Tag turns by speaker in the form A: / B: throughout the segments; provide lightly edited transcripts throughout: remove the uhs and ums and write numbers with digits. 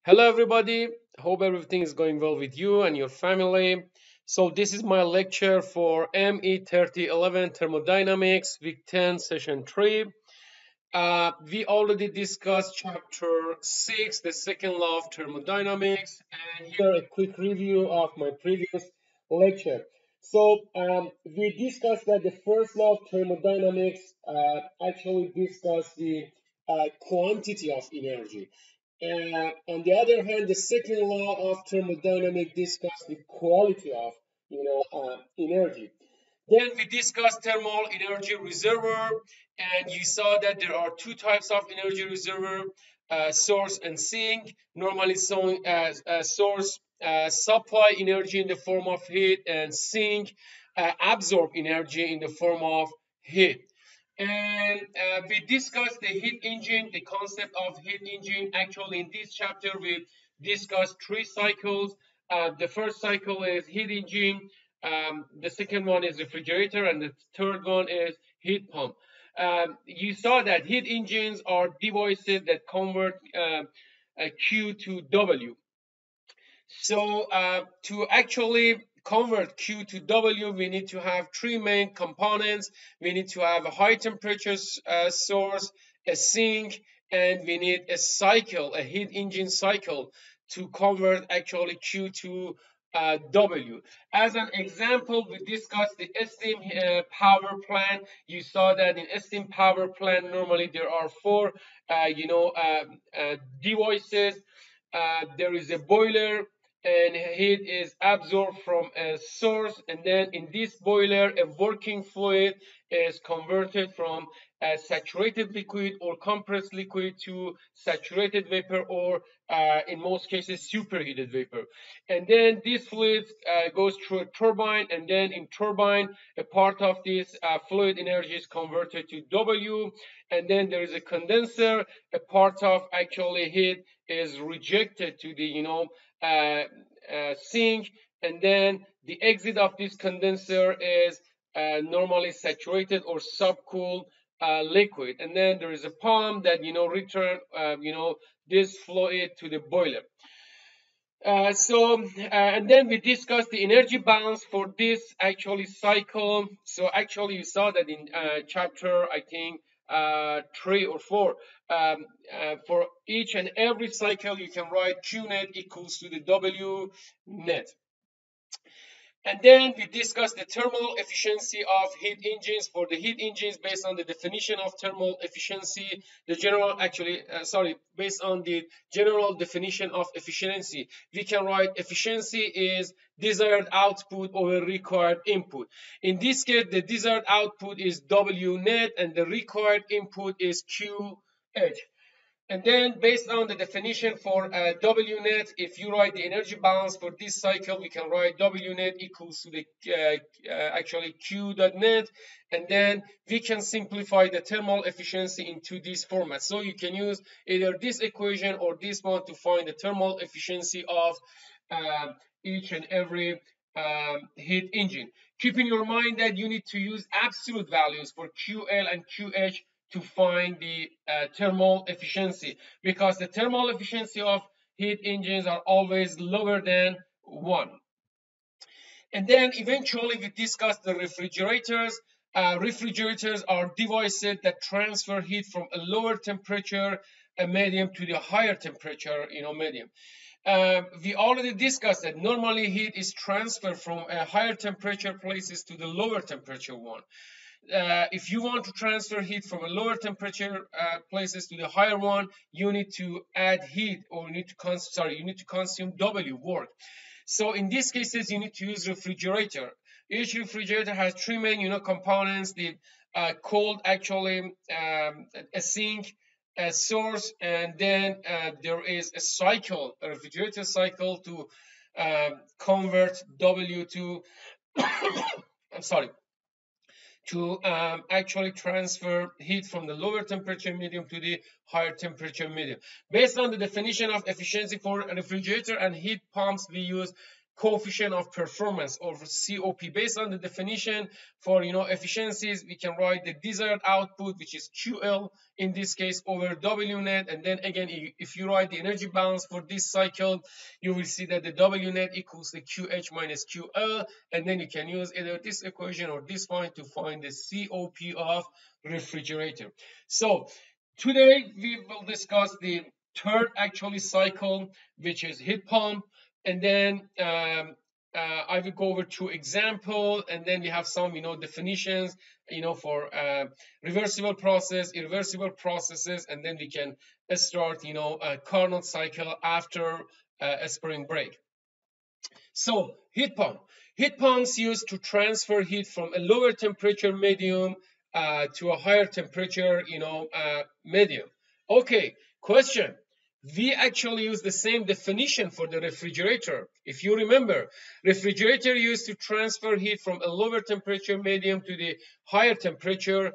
A: Hello, everybody. Hope everything is going well with you and your family. So, this is my lecture for ME3011 Thermodynamics, Week 10, Session 3. We already discussed Chapter 6, the second law of thermodynamics, and here a quick review of my previous lecture. We discussed that the first law of thermodynamics actually discussed the quantity of energy. On the other hand, the second law of thermodynamics discusses the quality of, energy. Then we discussed thermal energy reservoir, and you saw that there are two types of energy reservoir: source and sink. Normally, source supply energy in the form of heat, and sink absorb energy in the form of heat. And we discussed the heat engine, the concept of heat engine. Actually, in this chapter, we discussed three cycles. The first cycle is heat engine, the second one is refrigerator, and the third one is heat pump. You saw that heat engines are devices that convert Q to W. To actually convert Q to W, we need to have three main components. We need to have a high temperature source, a sink, and we need a cycle, a heat engine cycle, to convert actually Q to W. As an example, we discussed the steam power plant. You saw that in steam power plant, normally there are four, devices. There is a boiler, and heat is absorbed from a source, and then in this boiler a working fluid is converted from a saturated liquid or compressed liquid to saturated vapor, or in most cases superheated vapor. And then this fluid goes through a turbine, and then in turbine a part of this fluid energy is converted to W, and then there is a condenser. A part of actually heat is rejected to the sink, and then the exit of this condenser is normally saturated or subcooled liquid, and then there is a pump that return this fluid to the boiler. And then we discussed the energy balance for this actually cycle. So actually you saw that in chapter, I think, 3 or 4, for each and every cycle you can write Q net equals to the W net. And then we discussed the thermal efficiency of heat engines. For the heat engines, based on the definition of thermal efficiency, based on the general definition of efficiency, we can write efficiency is desired output over required input. In this case, the desired output is W net, and the required input is QH. And then based on the definition for W net, if you write the energy balance for this cycle, we can write W net equals to the actually Q dot net. And then we can simplify the thermal efficiency into this format. So you can use either this equation or this one to find the thermal efficiency of each and every heat engine. Keep in your mind that you need to use absolute values for QL and QH to find the thermal efficiency, because the thermal efficiency of heat engines are always lower than 1. And then eventually we discussed the refrigerators. Refrigerators are devices that transfer heat from a lower temperature medium to the higher temperature medium. We already discussed that normally heat is transferred from a higher temperature places to the lower temperature one. If you want to transfer heat from a lower temperature places to the higher one, you need to add heat, or you need to consume W work. So in these cases, you need to use refrigerator. Each refrigerator has three main components: the cold, actually a sink, a source, and then there is a cycle, a refrigerator cycle, to convert W to I'm sorry, to actually transfer heat from the lower temperature medium to the higher temperature medium. Based on the definition of efficiency for a refrigerator and heat pumps, we use coefficient of performance, or COP. Based on the definition for efficiencies, we can write the desired output, which is QL in this case, over W net. And then again, if you write the energy balance for this cycle, you will see that the W net equals the QH minus QL, and then you can use either this equation or this one to find the COP of refrigerator. So today we will discuss the third actually cycle, which is heat pump, and then I will go over two examples, and then we have some definitions for reversible process, irreversible processes, and then we can start a Carnot cycle after a spring break. So heat pump. Heat pumps used to transfer heat from a lower temperature medium to a higher temperature medium. Okay, question. We actually use the same definition for the refrigerator. If you remember, refrigerator used to transfer heat from a lower temperature medium to the higher temperature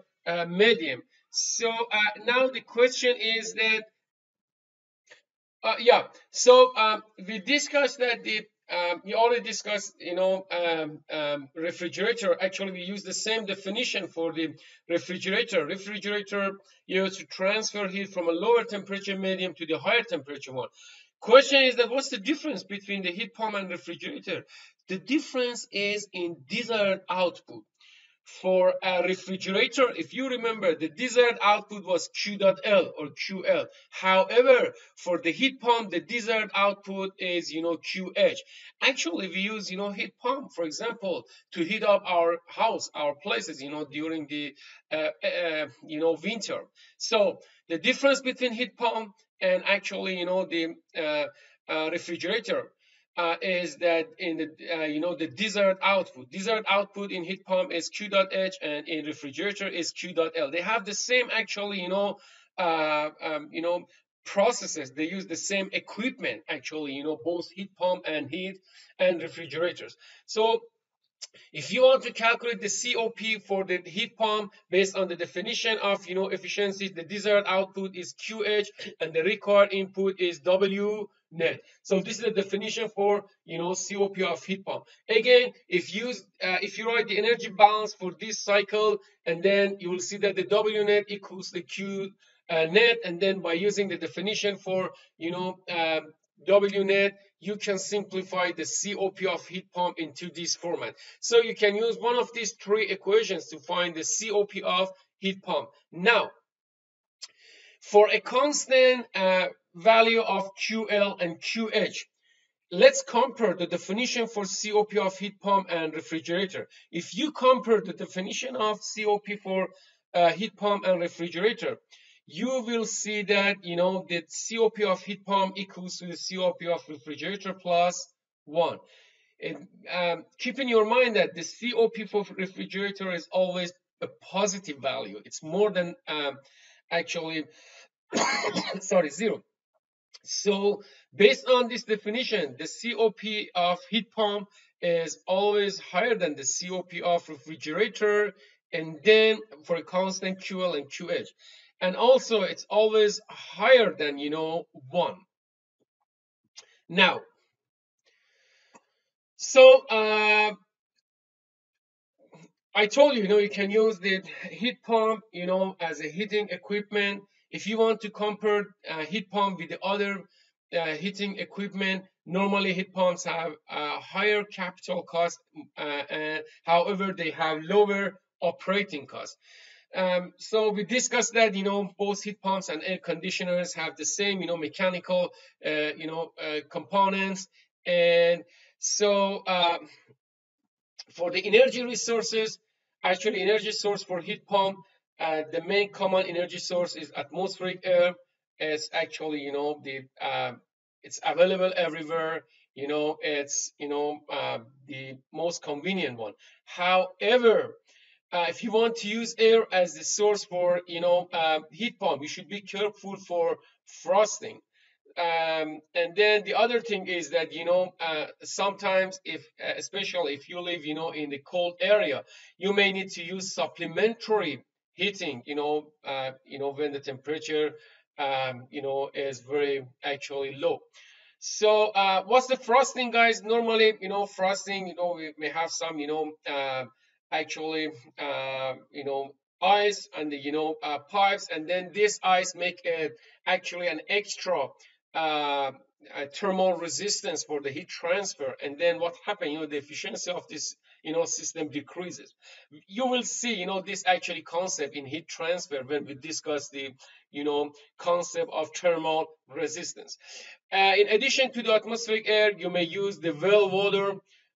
A: medium. So now the question is that, so we discussed that we already discussed, refrigerator. Actually, we use the same definition for the refrigerator. Refrigerator used to transfer heat from a lower temperature medium to the higher temperature one. Question is that what's the difference between the heat pump and refrigerator? The difference is in desired output. For a refrigerator, if you remember, the desired output was Q.L or QL. However, for the heat pump, the desired output is, QH. Actually, we use, heat pump, for example, to heat up our house, our places, during the, winter. So the difference between heat pump and actually, the refrigerator is that in the the desired output in heat pump is Q.H, and in refrigerator is Q.L. They have the same actually processes. They use the same equipment actually, both heat pump and refrigerators. So if you want to calculate the COP for the heat pump based on the definition of efficiency, the desired output is QH and the required input is W net. So this is the definition for COP of heat pump. Again, if you write the energy balance for this cycle, and then you will see that the W net equals the Q net, and then by using the definition for W net, you can simplify the COP of heat pump into this format. So you can use one of these three equations to find the COP of heat pump. Now, for a constant value of QL and QH, let's compare the definition for COP of heat pump and refrigerator. If you compare the definition of COP for heat pump and refrigerator, you will see that the COP of heat pump equals to the COP of refrigerator plus 1. And keep in your mind that the COP for refrigerator is always a positive value. It's more than actually sorry, 0. So based on this definition, the COP of heat pump is always higher than the COP of refrigerator, and then for a constant QL and QH. And also it's always higher than 1. Now, so I told you, you can use the heat pump as a heating equipment. If you want to compare heat pump with the other heating equipment, normally heat pumps have a higher capital cost, however they have lower operating costs. So we discussed that both heat pumps and air conditioners have the same mechanical components. And so for the energy resources, actually energy source for heat pump, the main common energy source is atmospheric air. It's actually it's available everywhere. It's the most convenient one. However, if you want to use air as the source for heat pump, you should be careful for frosting. And then the other thing is that sometimes especially if you live in the cold area, you may need to use supplementary heating when the temperature is very actually low. So what's the frosting, guys? Normally, frosting, we may have some, actually, ice and the, pipes, and then this ice make actually an extra thermal resistance for the heat transfer. And then what happens, the efficiency of this, system decreases. You will see, this actually concept in heat transfer when we discuss the, concept of thermal resistance. In addition to the atmospheric air, you may use the well water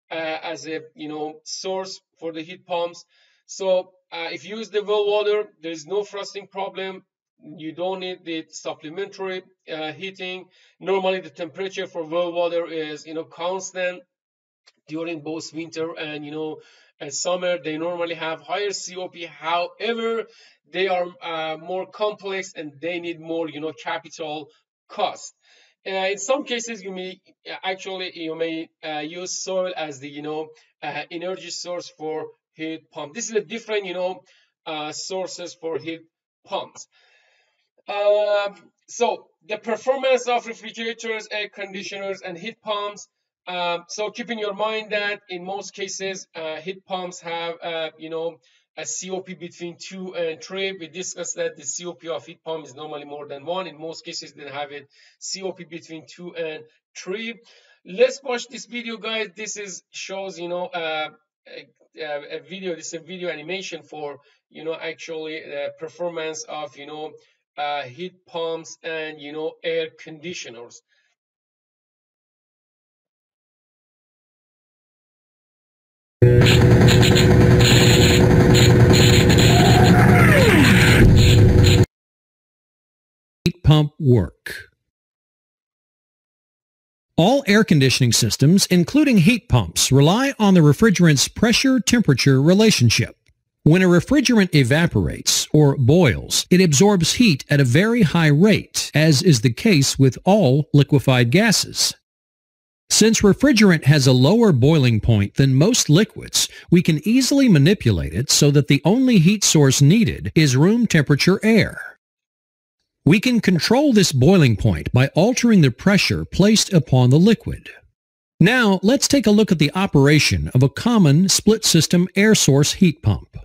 A: as a source for the heat pumps. So if you use the well water, there is no frosting problem. You don't need the supplementary heating. Normally, the temperature for well water is constant during both winter and summer. They normally have higher COP. However, they are more complex and they need more capital cost. In some cases, you may use soil as the energy source for heat pump. This is a different sources for heat pumps. So the performance of refrigerators, air conditioners, and heat pumps. So keep in your mind that in most cases, heat pumps have a COP between 2 and 3. We discussed that the COP of heat pump is normally more than 1. In most cases, they have a COP between 2 and 3. Let's watch this video, guys. This shows a video. This is a video animation for actually the performance of heat pumps and air conditioners.
B: Heat pump work. All air conditioning systems, including heat pumps, rely on the refrigerant's pressure-temperature relationship. When a refrigerant evaporates or boils, it absorbs heat at a very high rate, as is the case with all liquefied gases. Since refrigerant has a lower boiling point than most liquids, we can easily manipulate it so that the only heat source needed is room temperature air. We can control this boiling point by altering the pressure placed upon the liquid. Now, let's take a look at the operation of a common split-system air source heat pump.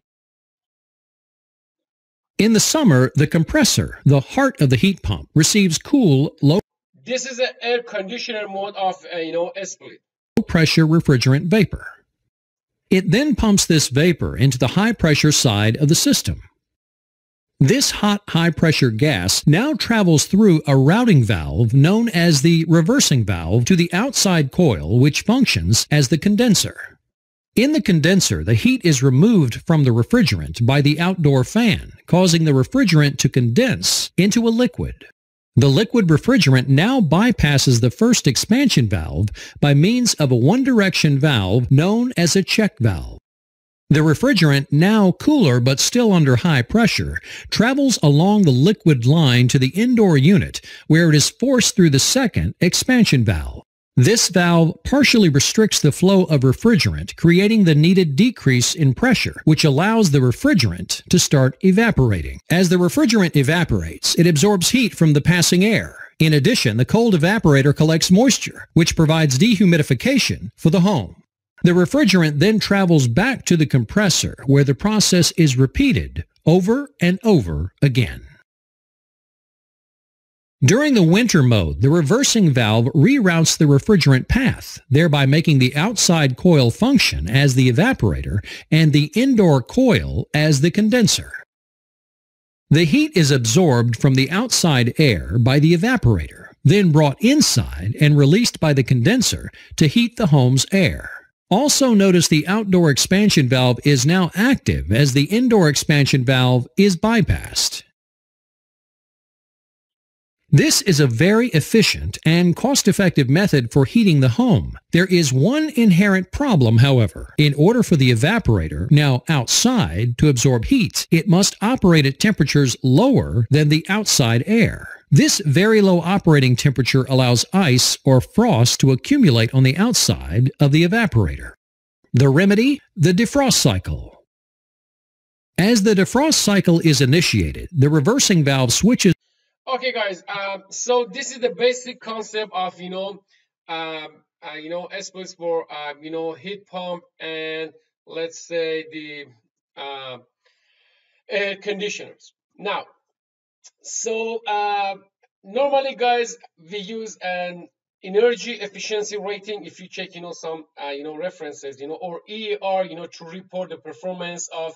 B: In the summer, the compressor, the heart of the heat pump, receives cool, low
A: This is an air conditioner mode of split.
B: Pressure refrigerant vapor. It then pumps this vapor into the high-pressure side of the system. This hot, high-pressure gas now travels through a routing valve known as the reversing valve to the outside coil, which functions as the condenser. In the condenser, the heat is removed from the refrigerant by the outdoor fan, causing the refrigerant to condense into a liquid. The liquid refrigerant now bypasses the first expansion valve by means of a one-direction valve known as a check valve. The refrigerant, now cooler but still under high pressure, travels along the liquid line to the indoor unit where it is forced through the second expansion valve. This valve partially restricts the flow of refrigerant, creating the needed decrease in pressure, which allows the refrigerant to start evaporating. As the refrigerant evaporates, it absorbs heat from the passing air. In addition, the cold evaporator collects moisture, which provides dehumidification for the home. The refrigerant then travels back to the compressor, where the process is repeated over and over again. During the winter mode, the reversing valve reroutes the refrigerant path, thereby making the outside coil function as the evaporator and the indoor coil as the condenser. The heat is absorbed from the outside air by the evaporator, then brought inside and released by the condenser to heat the home's air. Also notice the outdoor expansion valve is now active as the indoor expansion valve is bypassed. This is a very efficient and cost-effective method for heating the home. There is one inherent problem, however. In order for the evaporator, now outside, to absorb heat, it must operate at temperatures lower than the outside air. This very low operating temperature allows ice or frost to accumulate on the outside of the evaporator. The remedy? The defrost cycle. As the defrost cycle is initiated, the reversing valve switches.
A: Okay, guys. So this is the basic concept of aspects for heat pump and let's say the uh, air conditioners. Now, so normally, guys, we use an energy efficiency rating. If you check, some references, or EER, to report the performance of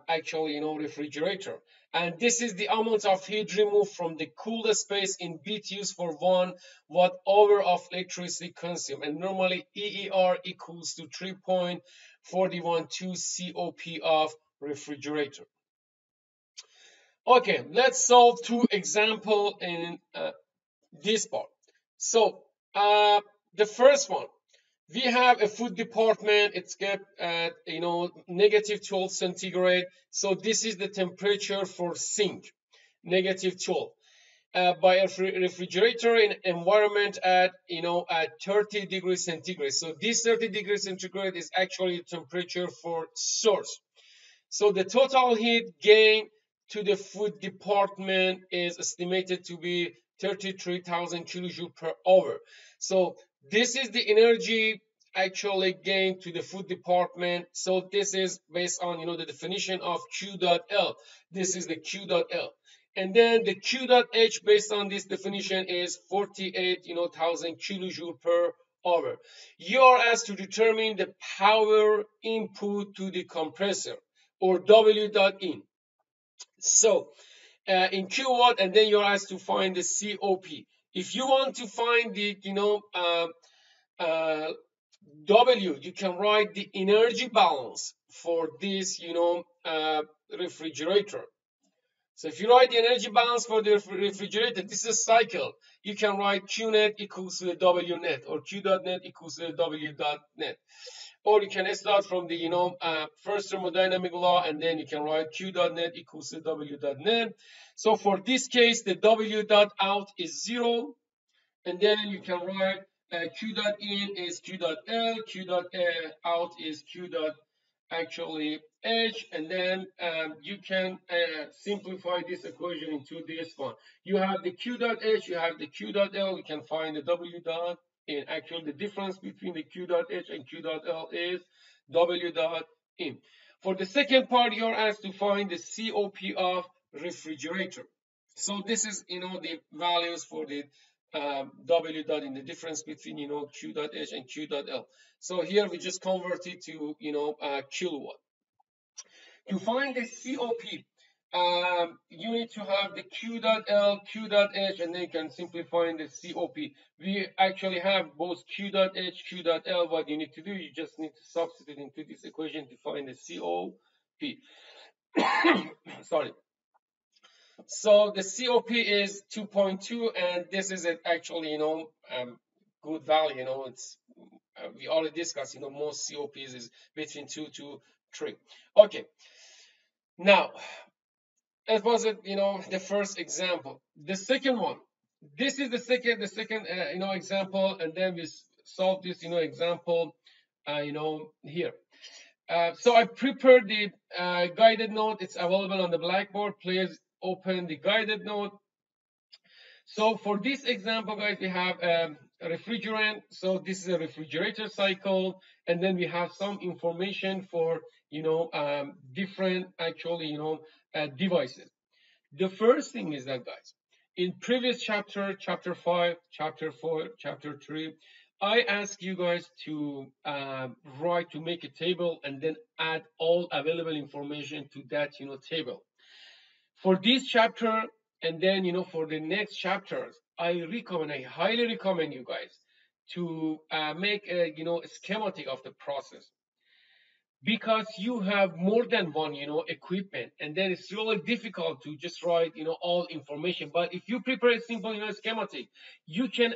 A: actually refrigerator, and this is the amount of heat removed from the cooled space in BTUs for 1 watt-hour of electricity consumed, and normally EER equals to 3.412 COP of refrigerator. Okay, let's solve two example in this part. So the first one, we have a food department. It's kept at negative 12 centigrade. So this is the temperature for sink, negative 12. By a refrigerator in environment at at 30 degrees centigrade. So this 30 degrees centigrade is actually the temperature for source. So the total heat gain to the food department is estimated to be 33,000 kilojoule per hour. So this is the energy actually gained to the food department. So this is based on the definition of Q dot L. This is the Q dot L. And then the Q dot H based on this definition is 48 thousand kilojoule per hour. You are asked to determine the power input to the compressor, or W dot in. So in kilowatt, and then you're asked to find the COP. If you want to find the uh, W, you can write the energy balance for this refrigerator. So if you write the energy balance for the refrigerator, this is a cycle. You can write Q net equals to the W net, or Q dot net equals to the W dot net. Or you can start from the first thermodynamic law, and then you can write Q dot net equals to W dot net. So for this case, the W dot out is 0, and then you can write Q dot in is Q dot L, Q dot out is Q dot actually H, and then you can simplify this equation into this one. You have the Q dot H, you have the Q dot L, you can find the W dot in. Actually, the difference between the Q dot H and Q dot L is W dot in. For the second part, you're asked to find the COP of refrigerator. So this is the values for the W dot in, the difference between Q dot H and Q dot L. So here we just convert it to kilowatt. To find the COP, you need to have the Q dot L, Q dot H, and then you can simplify the COP. We actually have both Q dot H, Q dot L. What you need to do, you just need to substitute into this equation to find the COP. Sorry. So the COP is 2.2, and this is actually good value. It's we already discussed. Most COPs is between 2 to 3. Okay. Now, that was it. The first example. The second one. This is the second example, and then we solve this example here. So I prepared the guided note. It's available on the Blackboard. Please open the guided note. So for this example, guys, we have a refrigerant. So this is a refrigerator cycle, and then we have some information for different actually devices. The first thing is that, guys, in previous chapter, chapter 5, chapter 4, chapter 3, I asked you guys to make a table and then add all available information to that table. For this chapter, and then for the next chapters, I highly recommend you guys to make a schematic of the process, because you have more than one equipment, and then it's really difficult to just write all information. But if you prepare a simple schematic, you can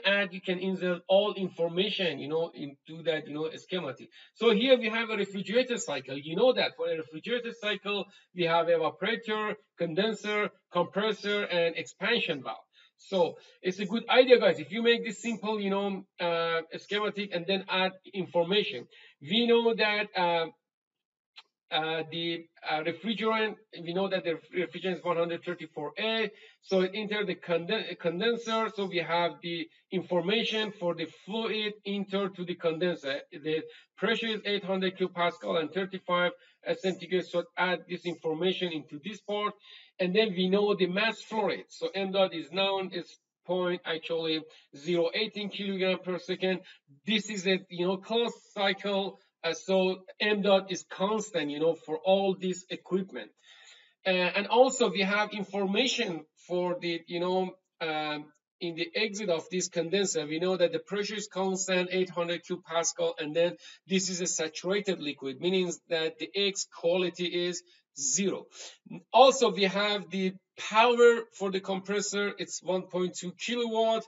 A: insert all information into that schematic. So here we have a refrigerator cycle. That for a refrigerator cycle we have evaporator, condenser, compressor, and expansion valve. So it's a good idea, guys, if you make this simple schematic and then add information. We know that the refrigerant, we know that the refrigerant is 134A, so it entered the condenser, so we have the information for the fluid entered to the condenser. The pressure is 800 kilopascal and 35 centigrade, so add this information into this part, and then we know the mass flow rate. So m dot is known, it's point actually 0.18 kilogram per second. This is a closed cycle, so m dot is constant, for all this equipment. And also we have information for the, in the exit of this condenser, we know that the pressure is constant, 800 kilopascal, and then this is a saturated liquid, meaning that the X quality is 0. Also, we have the power for the compressor, it's 1.2 kilowatt,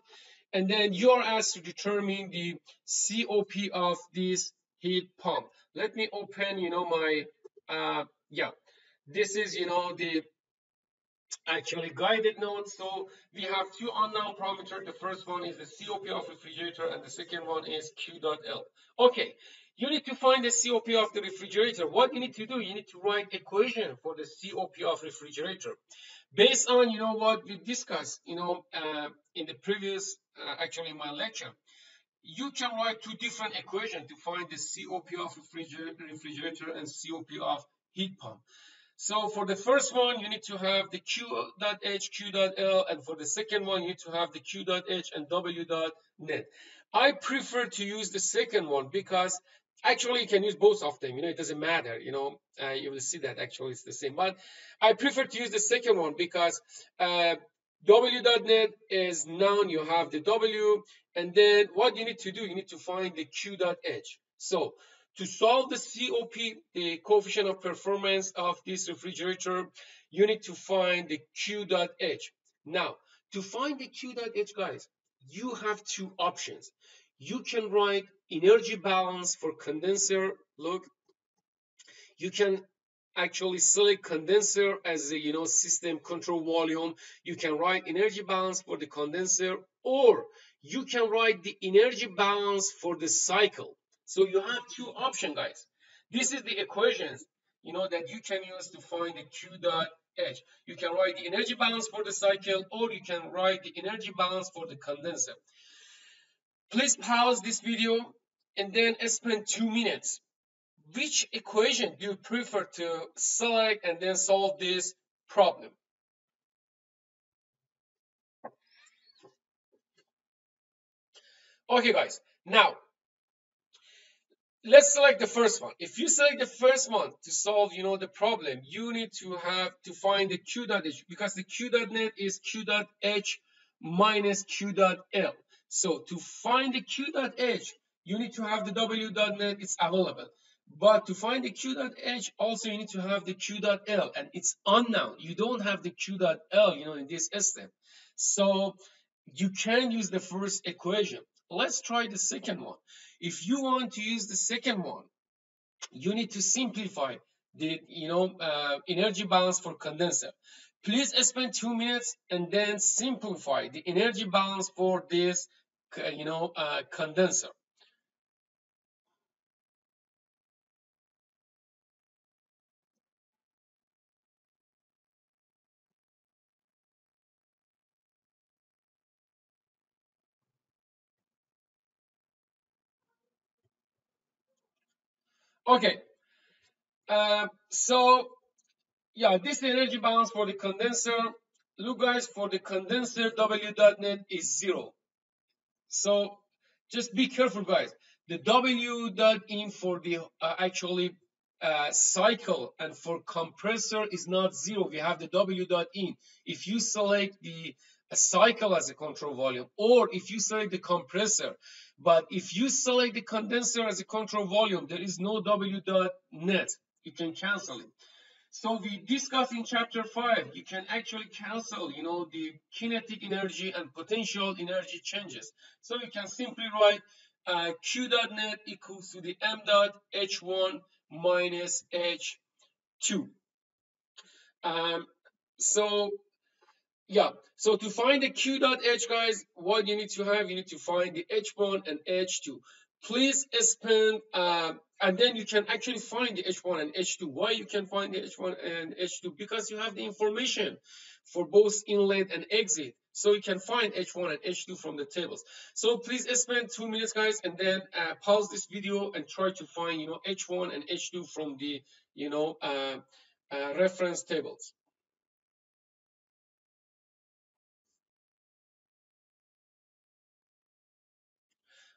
A: and then you are asked to determine the COP of this heat pump. Let me open, my, yeah, this is, the actually guided note. So we have two unknown parameters. The first one is the COP of refrigerator, and the second one is Q dot L. Okay, you need to find the COP of the refrigerator. What you need to do, you need to write equation for the COP of refrigerator based on what we discussed in the previous actually in my lecture. You can write two different equations to find the COP of refrigerator and COP of heat pump. So for the first one, you need to have the Q dot H, Q dot L, and for the second one, you need to have the Q dot H and W dot net. I prefer to use the second one because actually you can use both of them. It doesn't matter. You will see that actually it's the same. But I prefer to use the second one because W dot net is known. You have the W, and then what you need to do, you need to find the Q dot H. So to solve the COP, the coefficient of performance of this refrigerator, you need to find the Q dot H. Now, to find the Q dot H, guys, you have two options. You can write energy balance for condenser. Look, you can actually select condenser as a system control volume. You can write energy balance for the condenser, or you can write the energy balance for the cycle. So you have two options, guys. This is the equations that you can use to find the Q dot H. You can write the energy balance for the cycle, or you can write the energy balance for the condenser. Please pause this video and then spend 2 minutes. Which equation do you prefer to select and then solve this problem? Okay, guys. Now, let's select the first one. If you select the first one to solve, the problem, you need to have to find the Q dot H, because the Q dot net is Q dot H minus Q dot L. So to find the Q dot H, you need to have the W dot net, it's available. But to find the Q dot H, also you need to have the Q dot L, and it's unknown. You don't have the Q dot L, in this step. So you can use the first equation. Let's try the second one. If you want to use the second one, you need to simplify the energy balance for condenser. Please spend 2 minutes and then simplify the energy balance for this condenser. Okay, so yeah, this energy balance for the condenser. Look, guys, for the condenser, W dot net is 0. So just be careful, guys. The W dot in for the actually cycle and for compressor is not 0. We have the W dot in. If you select the cycle as a control volume, or if you select the compressor, but if you select the condenser as a control volume, there is no W dot net. You can cancel it. So we discussed in chapter 5, you can actually cancel, the kinetic energy and potential energy changes. So you can simply write Q dot net equals to the M dot H1 minus H2. So yeah, so to find the Q dot H, guys, what you need to have, you need to find the H1 and H2. Please spend, and then you can actually find the H1 and H2. Why you can find the H1 and H2? Because you have the information for both inlet and exit. So you can find H1 and H2 from the tables. So please spend 2 minutes, guys, and then pause this video and try to find, H1 and H2 from the, reference tables.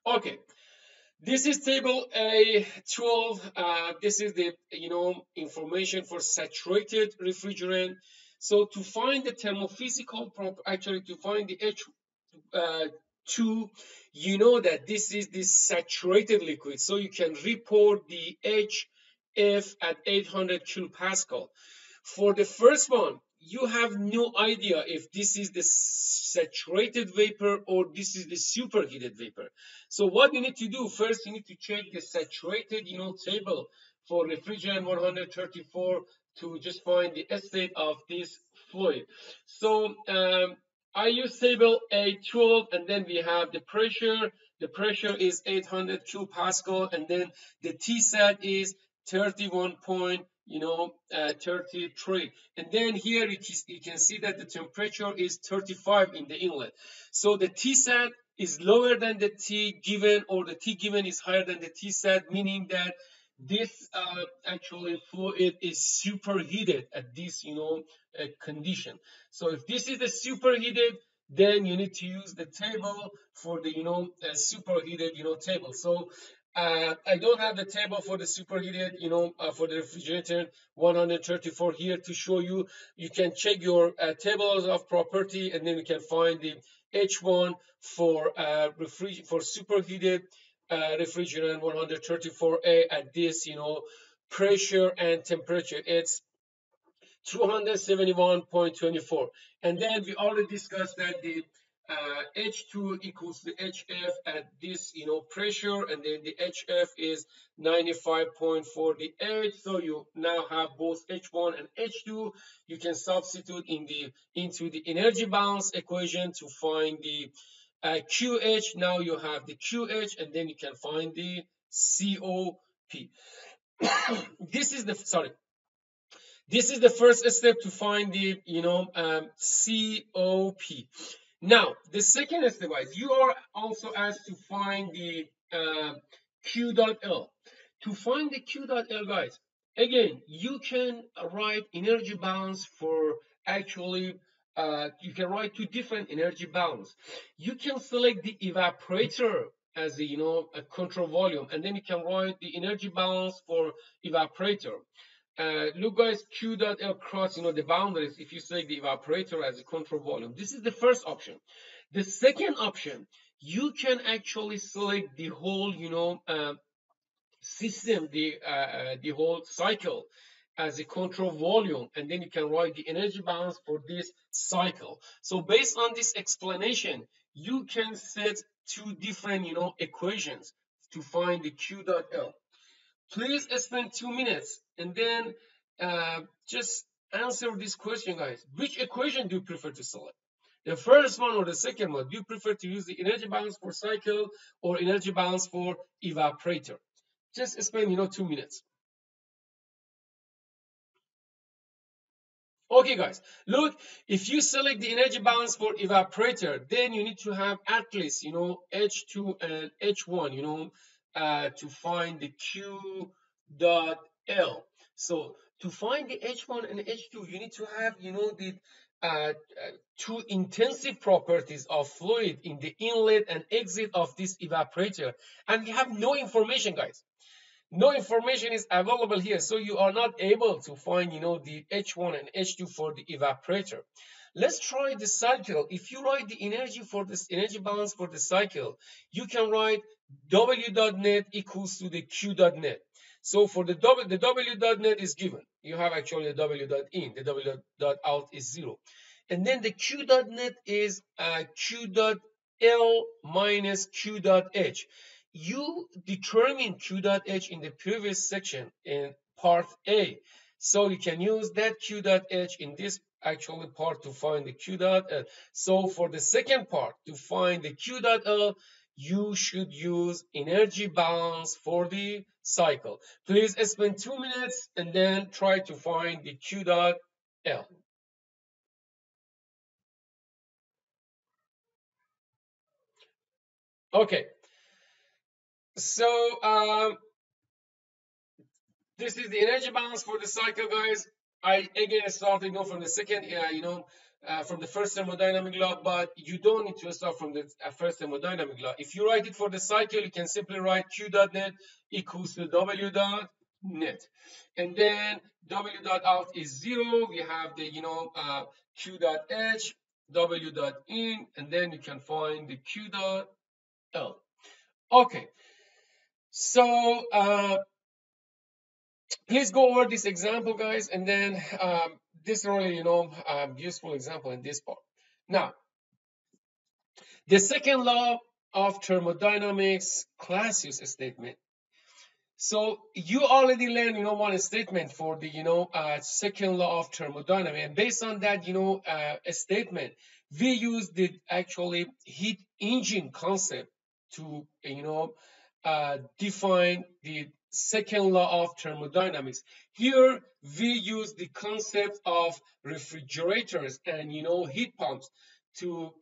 A: Okay. This is table A12. This is the information for saturated refrigerant. So to find the thermophysical actually to find the H2, you know that this is the saturated liquid. So you can report the HF at 800 kilopascal. For the first one, you have no idea if this is the saturated vapor or this is the superheated vapor. So what you need to do first, you need to check the saturated, table for refrigerant 134 to just find the state of this fluid. So I use table A12, and then we have the pressure. The pressure is 800 kilopascal, and then the Tsat is 31.33, and then here you can see that the temperature is 35 in the inlet. So the Tsat is lower than the T given, or the T given is higher than the Tsat, meaning that this actually fluid is superheated at this condition. So if this is the superheated, then you need to use the table for the superheated table. So I don't have the table for the superheated, for the refrigerator 134 here to show you. You can check your tables of property, and then you can find the H1 for superheated refrigerant 134A at this, pressure and temperature. It's 271.24. And then we already discussed that the H2 equals the HF at this, pressure, and then the HF is 95.48. So you now have both H1 and H2. You can substitute into the energy balance equation to find the QH. Now you have the QH, and then you can find the COP. This is the first step to find the COP. Now the second step, guys, you are also asked to find the Q dot L. To find the Q dot L, guys, again, you can write energy balance for actually you can write two different energy balance. You can select the evaporator as a control volume, and then you can write the energy balance for evaporator. Look, guys, Q dot L cross, the boundaries if you select the evaporator as a control volume. This is the first option. The second option, you can actually select the whole, system, the whole cycle as a control volume, and then you can write the energy balance for this cycle. So based on this explanation, you can set two different, equations to find the Q dot L. Please spend 2 minutes and then just answer this question, guys. Which equation do you prefer to select? The first one or the second one? Do you prefer to use the energy balance for cycle or energy balance for evaporator? Just spend 2 minutes. Okay, guys, look, if you select the energy balance for evaporator, then you need to have at least, H2 and H1, to find the Q dot L. So to find the H1 and H2, you need to have, the two intensive properties of fluid in the inlet and exit of this evaporator. And we have no information, guys. No information is available here, so you are not able to find the H1 and H2 for the evaporator. Let's try the cycle. If you write the energy for this energy balance for the cycle, you can write W dot net equals to the Q dot net. So for the W dot net is given. You have actually the W dot in, the W dot out is 0. And then the Q dot net is Q dot L minus Q dot H. You determine Q dot H in the previous section in part A. So you can use that Q dot H in this actually part to find the Q dot L. So for the second part, to find the Q dot L, you should use energy balance for the cycle. Please spend 2 minutes and then try to find the Q dot L. Okay, so this is the energy balance for the cycle, guys. I again started from the second, from the first thermodynamic law, but you don't need to start from the first thermodynamic law. If you write it for the cycle, you can simply write Q dot net equals to W dot net, and then W dot out is 0. We have the Q dot H, W dot in, and then you can find the Q dot L. Okay, so please go over this example, guys, and then this really, useful example in this part. Now, the second law of thermodynamics, Clausius statement. So you already learned, one statement for the, second law of thermodynamics, and based on that, a statement, we use the actually heat engine concept to, define the second law of thermodynamics. Here we use the concept of refrigerators and heat pumps to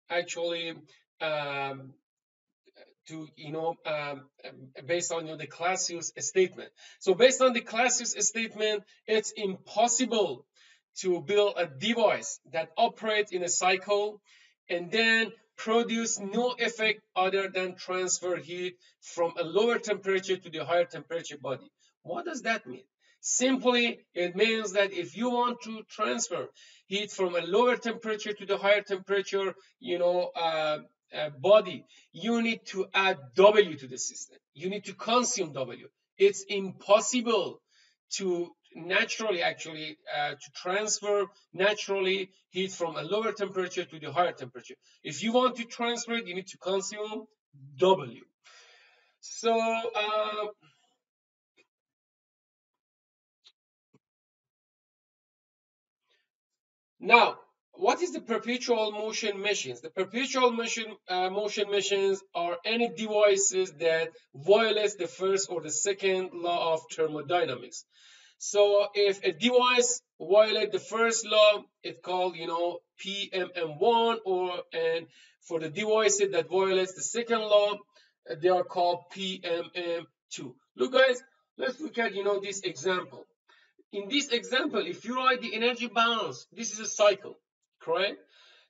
A: actually based on the Clausius statement. So based on the Clausius statement, it's impossible to build a device that operates in a cycle and then produce no effect other than transfer heat from a lower temperature to the higher temperature body. What does that mean? Simply, it means that if you want to transfer heat from a lower temperature to the higher temperature, body, you need to add W to the system. You need to consume W. It's impossible to naturally to transfer naturally heat from a lower temperature to the higher temperature. If you want to transfer it, you need to consume W. So now, what is the perpetual motion machines? The perpetual motion machines are any devices that violate the first or the second law of thermodynamics. So if a device violates the first law, it's called, PMM1, and for the devices that violates the second law, they are called PMM2. Look, guys, let's look at, this example. In this example, if you write the energy balance, this is a cycle, correct?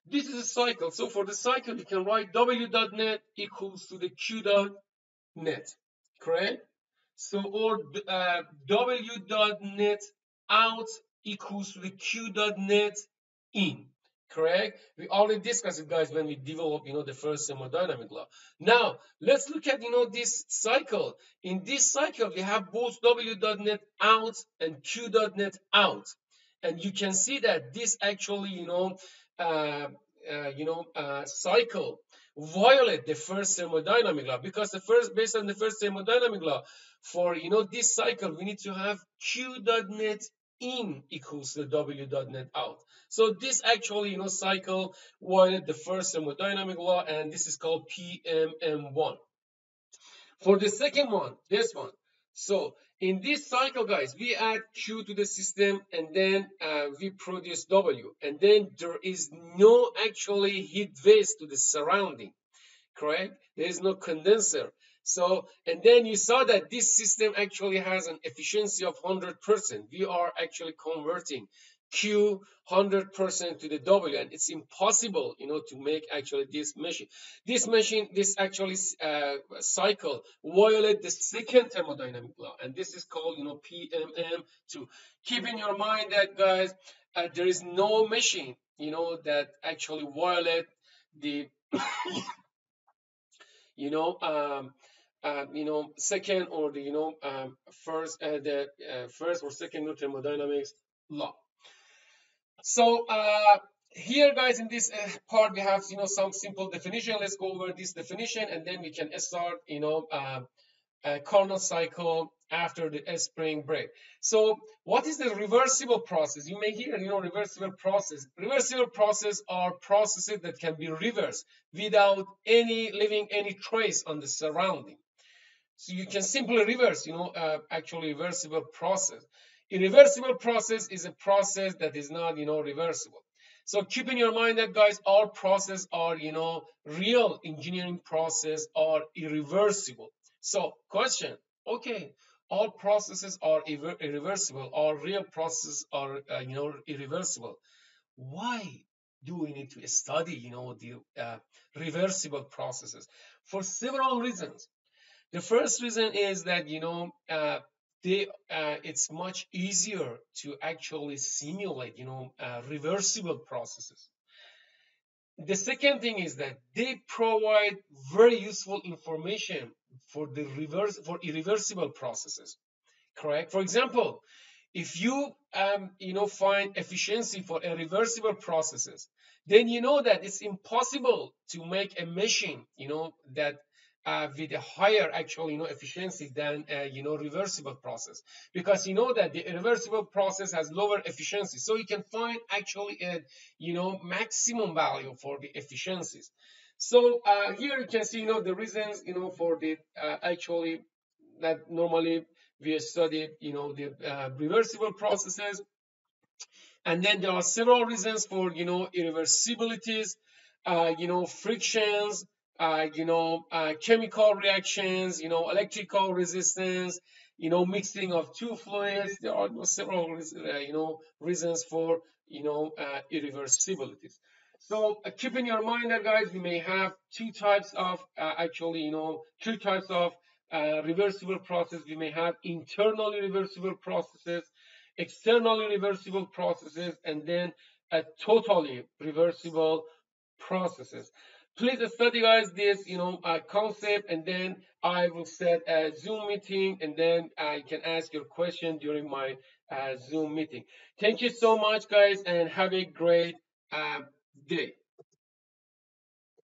A: This is a cycle. So for the cycle, you can write W dot net equals to the Q dot net, correct? So or W dot net out equals to the Q dot net in, correct? We already discussed it, guys, when we developed, the first thermodynamic law. Now, let's look at, this cycle. In this cycle, we have both W dot net out and Q dot net out. And you can see that this actually, cycle violate the first thermodynamic law, because based on the first thermodynamic law, for this cycle, we need to have Q dot net in equals to W dot net out. So this actually, cycle violated the first thermodynamic law, and this is called PMM1. For the second one, this one. So in this cycle, guys, we add Q to the system, and then we produce W, and then there is no actually heat waste to the surrounding, correct? There is no condenser. So, and then you saw that this system actually has an efficiency of 100%. We are actually converting Q 100% to the W, and it's impossible, to make actually this machine. This actually cycle violate the second thermodynamic law, and this is called, PMM2. Keep in your mind that, guys, there is no machine, that actually violate the second or the first or second thermodynamics law. So here, guys, in this part, we have some simple definition. Let's go over this definition, and then we can start Carnot cycle after the spring break. So what is the reversible process? You may hear, reversible process. Reversible process are processes that can be reversed without leaving any trace on the surrounding. So you can simply reverse, actually reversible process. Irreversible process is a process that is not, reversible. So keep in your mind that, guys, all processes are, real engineering process are irreversible. So question, okay, all processes are irreversible, all real processes are, irreversible. Why do we need to study, the reversible processes? For several reasons. The first reason is that it's much easier to actually simulate reversible processes. The second thing is that they provide very useful information for irreversible processes. Correct. For example, if you find efficiency for irreversible processes, then you know that it's impossible to make a machine that with a higher actual efficiency than reversible process, because you know that the irreversible process has lower efficiency, so you can find actually a maximum value for the efficiencies. So here you can see the reasons for the actually that normally we study the reversible processes. And then there are several reasons for irreversibilities, frictions, chemical reactions, electrical resistance, mixing of two fluids. There are several reasons for irreversibilities. So keep in your mind that, guys, we may have two types of two types of reversible process. We may have internally reversible processes, externally reversible processes, and then totally reversible processes. Please study, guys, this concept, and then I will set a Zoom meeting, and then I can ask your question during my Zoom meeting. Thank you so much, guys, and have a great day.